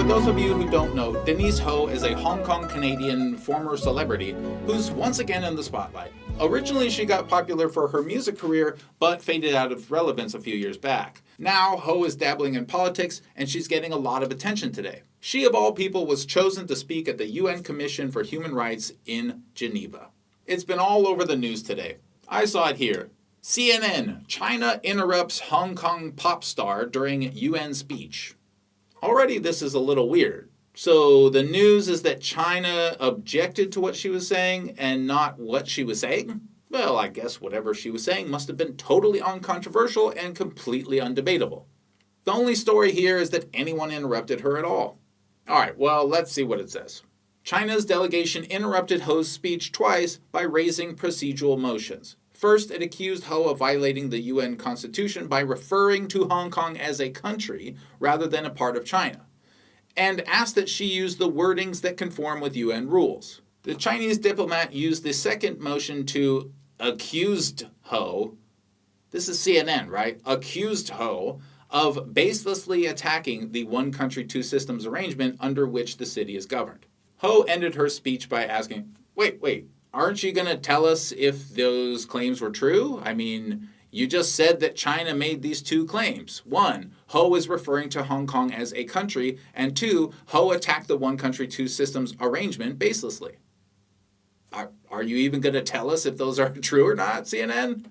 For those of you who don't know, Denise Ho is a Hong Kong Canadian former celebrity who's once again in the spotlight. Originally, she got popular for her music career, but faded out of relevance a few years back. Now, Ho is dabbling in politics, and she's getting a lot of attention today. She, of all people, was chosen to speak at the UN Commission for Human Rights in Geneva. It's been all over the news today. I saw it here. CNN, China interrupts Hong Kong pop star during UN speech. Already this is a little weird. So the news is that China objected to what she was saying and not what she was saying? Well, I guess whatever she was saying must have been totally uncontroversial and completely undebatable. The only story here is that anyone interrupted her at all. Alright, well, let's see what it says. China's delegation interrupted Ho's speech twice by raising procedural motions. First, it accused Ho of violating the UN Constitution by referring to Hong Kong as a country rather than a part of China, and asked that she use the wordings that conform with UN rules. The Chinese diplomat used the second motion to accused Ho, this is CNN, right? Accused Ho of baselessly attacking the one country, two systems arrangement under which the city is governed. Ho ended her speech by asking, wait, aren't you going to tell us if those claims were true? I mean, you just said that China made these two claims. One, Ho is referring to Hong Kong as a country, and two, Ho attacked the one country, two systems arrangement baselessly. Are you even going to tell us if those are true or not, CNN?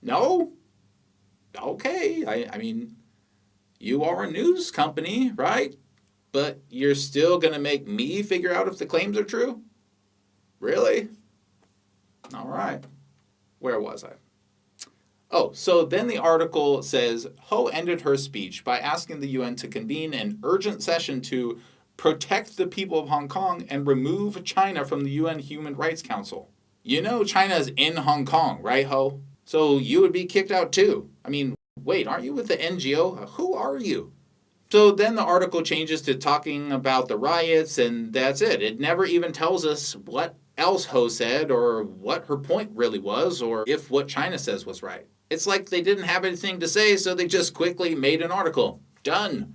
No? Okay, I mean, you are a news company, right? But you're still going to make me figure out if the claims are true? Really? All right. Where was I? Oh, so then the article says, Ho ended her speech by asking the UN to convene an urgent session to protect the people of Hong Kong and remove China from the UN Human Rights Council. You know China's in Hong Kong, right, Ho? So you would be kicked out too. I mean, wait, aren't you with the NGO? Who are you? So then the article changes to talking about the riots, and that's it. It never even tells us what else Ho said, or what her point really was, or if what China says was right. It's like they didn't have anything to say, so they just quickly made an article. Done.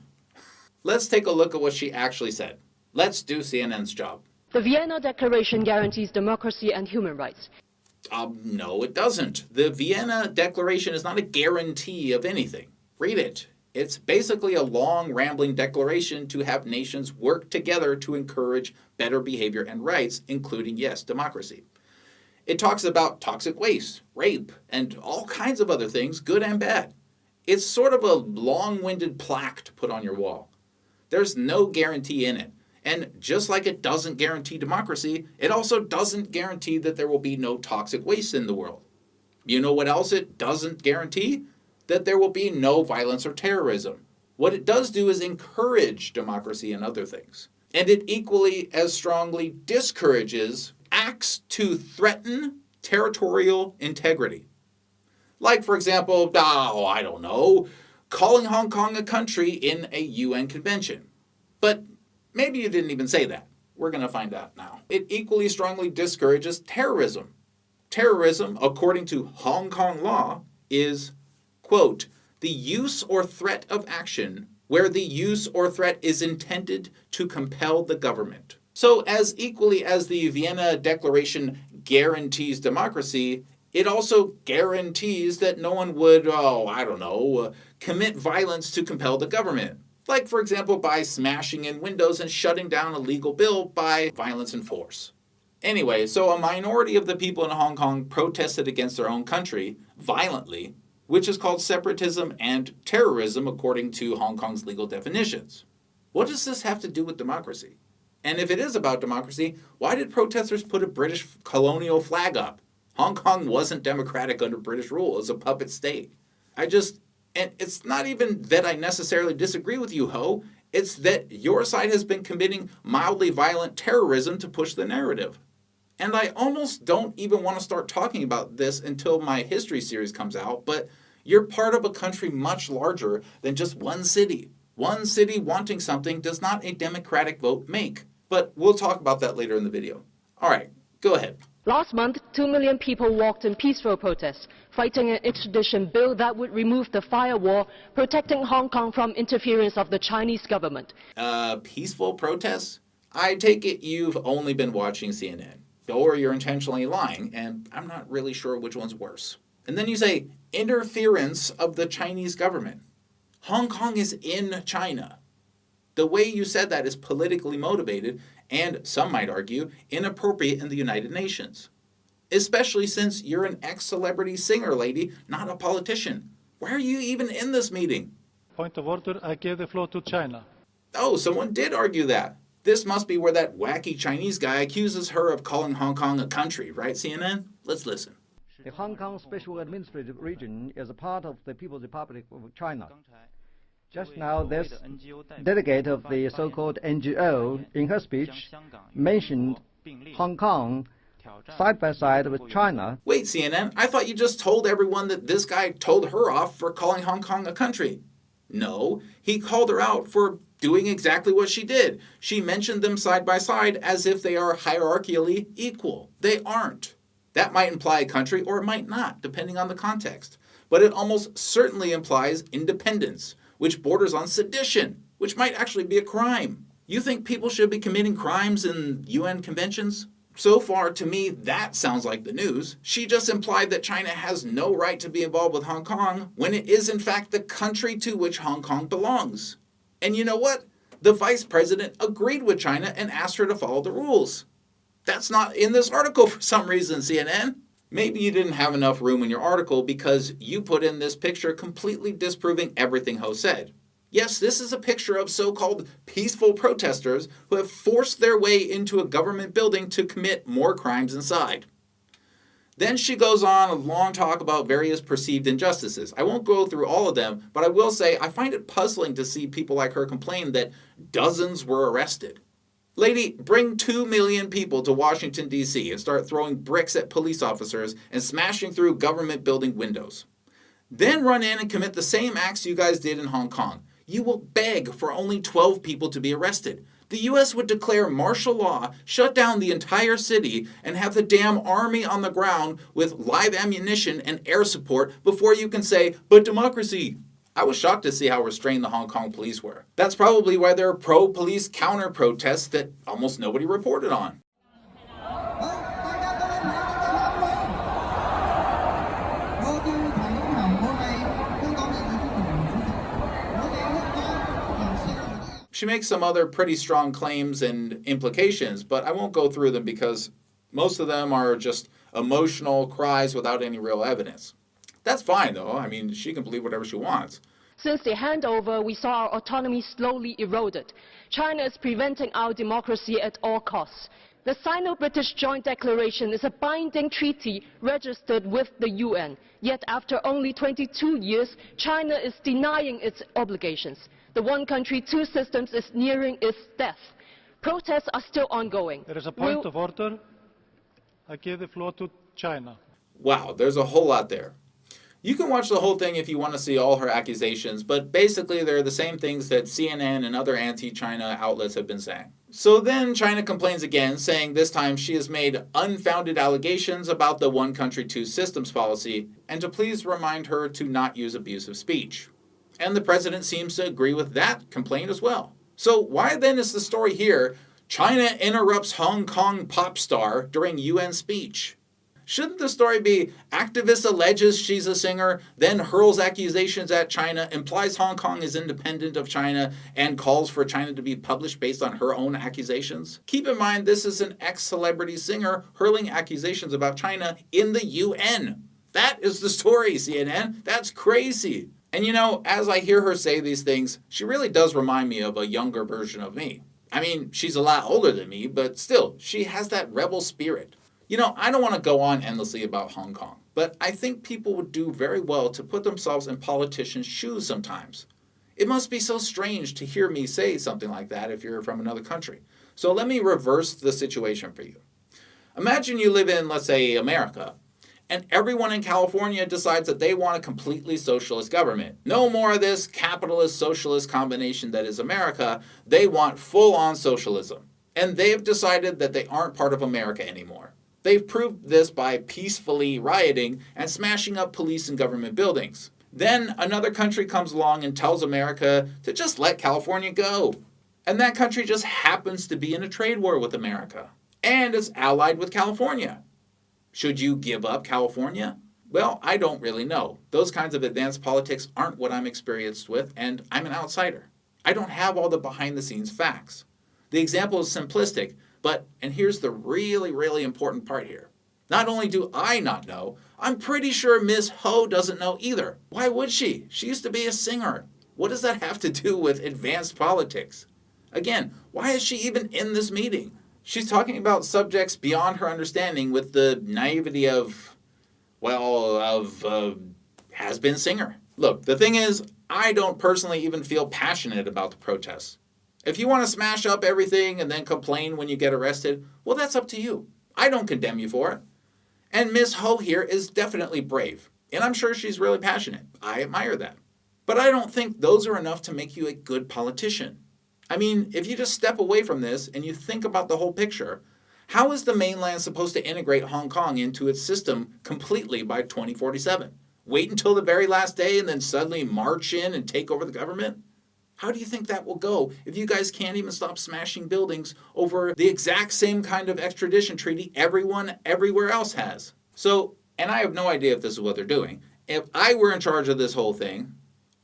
Let's take a look at what she actually said. Let's do CNN's job. The Vienna Declaration guarantees democracy and human rights. No, it doesn't. The Vienna Declaration is not a guarantee of anything. Read it. It's basically a long, rambling declaration to have nations work together to encourage better behavior and rights, including, yes, democracy. It talks about toxic waste, rape, and all kinds of other things, good and bad. It's sort of a long-winded plaque to put on your wall. There's no guarantee in it. And just like it doesn't guarantee democracy, it also doesn't guarantee that there will be no toxic waste in the world. You know what else it doesn't guarantee? That there will be no violence or terrorism. What it does do is encourage democracy and other things. And it equally as strongly discourages acts to threaten territorial integrity. Like, for example, I don't know, calling Hong Kong a country in a UN convention. But maybe you didn't even say that. We're going to find out now. It equally strongly discourages terrorism. Terrorism, according to Hong Kong law, is, quote, the use or threat of action where the use or threat is intended to compel the government. So as equally as the Vienna Declaration guarantees democracy, it also guarantees that no one would, commit violence to compel the government. Like, for example, by smashing in windows and shutting down a legal bill by violence and force. Anyway, so a minority of the people in Hong Kong protested against their own country violently, which is called separatism and terrorism according to Hong Kong's legal definitions. What does this have to do with democracy? And if it is about democracy, why did protesters put a British colonial flag up? Hong Kong wasn't democratic under British rule. It was a puppet state. And it's not even that I necessarily disagree with you, Ho. It's that your side has been committing mildly violent terrorism to push the narrative. And I almost don't even want to start talking about this until my history series comes out, but you're part of a country much larger than just one city. One city wanting something does not a democratic vote make. But we'll talk about that later in the video. All right, go ahead. Last month, 2 million people walked in peaceful protests, fighting an extradition bill that would remove the firewall protecting Hong Kong from interference of the Chinese government. Peaceful protests? I take it you've only been watching CNN. Or you're intentionally lying, and I'm not really sure which one's worse. And then you say, interference of the Chinese government. Hong Kong is in China. The way you said that is politically motivated, and some might argue, inappropriate in the United Nations. Especially since you're an ex-celebrity singer, lady, not a politician. Why are you even in this meeting? Point of order, I gave the floor to China. Oh, someone did argue that. This must be where that wacky Chinese guy accuses her of calling Hong Kong a country, right, CNN? Let's listen. The Hong Kong Special Administrative Region is a part of the People's Republic of China. Just now, this delegate of the so-called NGO, in her speech, mentioned Hong Kong side by side with China. Wait, CNN, I thought you just told everyone that this guy told her off for calling Hong Kong a country. No, he called her out for doing exactly what she did. She mentioned them side by side as if they are hierarchically equal. They aren't. That might imply a country or it might not, depending on the context. But it almost certainly implies independence, which borders on sedition, which might actually be a crime. You think people should be committing crimes in UN conventions? So far, to me, that sounds like the news. She just implied that China has no right to be involved with Hong Kong when it is in fact the country to which Hong Kong belongs. And you know what? The vice president agreed with China and asked her to follow the rules. That's not in this article for some reason, CNN. Maybe you didn't have enough room in your article because you put in this picture completely disproving everything Ho said. Yes, this is a picture of so-called peaceful protesters who have forced their way into a government building to commit more crimes inside. Then she goes on a long talk about various perceived injustices. I won't go through all of them, but I will say I find it puzzling to see people like her complain that dozens were arrested. Lady, bring 2 million people to Washington, D.C. and start throwing bricks at police officers and smashing through government building windows. Then run in and commit the same acts you guys did in Hong Kong. You will beg for only 12 people to be arrested. The U.S. would declare martial law, shut down the entire city, and have the damn army on the ground with live ammunition and air support before you can say, but democracy. I was shocked to see how restrained the Hong Kong police were. That's probably why there are pro-police counter-protests that almost nobody reported on. She makes some other pretty strong claims and implications, but I won't go through them because most of them are just emotional cries without any real evidence. That's fine, though. I mean, she can believe whatever she wants. Since the handover, we saw our autonomy slowly eroded. China is preventing our democracy at all costs. The Sino-British Joint Declaration is a binding treaty registered with the UN. Yet after only 22 years, China is denying its obligations. The one country, two systems is nearing its death. Protests are still ongoing. There is a point of order. I give the floor to China. Wow, there's a whole lot there. You can watch the whole thing if you want to see all her accusations, but basically they're the same things that CNN and other anti-China outlets have been saying. So then China complains again, saying this time she has made unfounded allegations about the one country, two systems policy, and to please remind her to not use abusive speech. And the president seems to agree with that complaint as well. So why then is the story here, China interrupts Hong Kong pop star during UN speech? Shouldn't the story be activist alleges she's a singer, then hurls accusations at China, implies Hong Kong is independent of China, and calls for China to be published based on her own accusations? Keep in mind this is an ex-celebrity singer hurling accusations about China in the UN. That is the story, CNN. That's crazy. And you know, as I hear her say these things, she really does remind me of a younger version of me. I mean, she's a lot older than me, but still, she has that rebel spirit. You know, I don't want to go on endlessly about Hong Kong, but I think people would do very well to put themselves in politicians' shoes sometimes. It must be so strange to hear me say something like that if you're from another country. So let me reverse the situation for you. Imagine you live in, let's say, America, and everyone in California decides that they want a completely socialist government. No more of this capitalist-socialist combination that is America. They want full-on socialism. And they've decided that they aren't part of America anymore. They've proved this by peacefully rioting and smashing up police and government buildings. Then another country comes along and tells America to just let California go. And that country just happens to be in a trade war with America. And it's allied with California. Should you give up California? Well, I don't really know. Those kinds of advanced politics aren't what I'm experienced with, and I'm an outsider. I don't have all the behind-the-scenes facts. The example is simplistic, but, and here's the really, really important part here. Not only do I not know, I'm pretty sure Ms. Ho doesn't know either. Why would she? She used to be a singer. What does that have to do with advanced politics? Again, why is she even in this meeting? She's talking about subjects beyond her understanding with the naivety of, has-been singer. Look, the thing is, I don't personally even feel passionate about the protests. If you want to smash up everything and then complain when you get arrested, well, that's up to you. I don't condemn you for it. And Ms. Ho here is definitely brave, and I'm sure she's really passionate. I admire that. But I don't think those are enough to make you a good politician. I mean, if you just step away from this and you think about the whole picture, how is the mainland supposed to integrate Hong Kong into its system completely by 2047? Wait until the very last day and then suddenly march in and take over the government? How do you think that will go if you guys can't even stop smashing buildings over the exact same kind of extradition treaty everyone everywhere else has? So, and I have no idea if this is what they're doing. If I were in charge of this whole thing,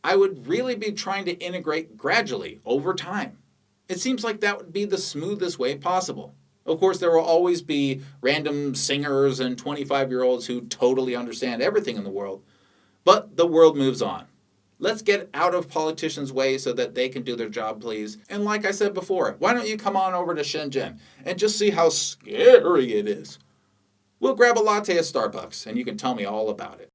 I would really be trying to integrate gradually over time. It seems like that would be the smoothest way possible. Of course, there will always be random singers and 25-year-olds who totally understand everything in the world, but the world moves on. Let's get out of politicians' way so that they can do their job, please. And like I said before, why don't you come on over to Shenzhen and just see how scary it is? We'll grab a latte at Starbucks and you can tell me all about it.